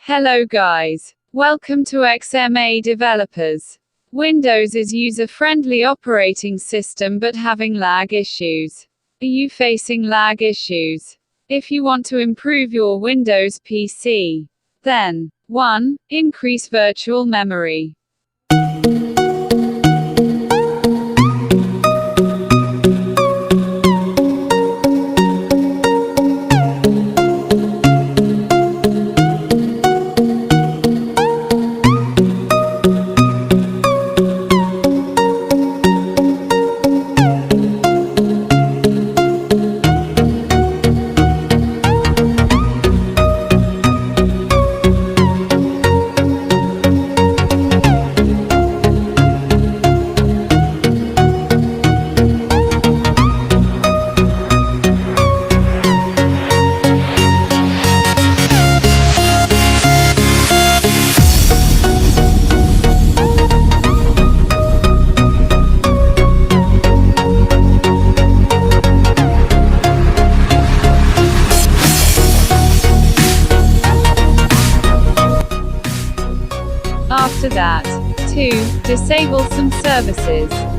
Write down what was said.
Hello guys. Welcome to XMA-Developers. Windows is user-friendly operating system but having lag issues. Are you facing lag issues? If you want to improve your Windows PC, then 1. Increase virtual memory. After that, 2. Disable some services.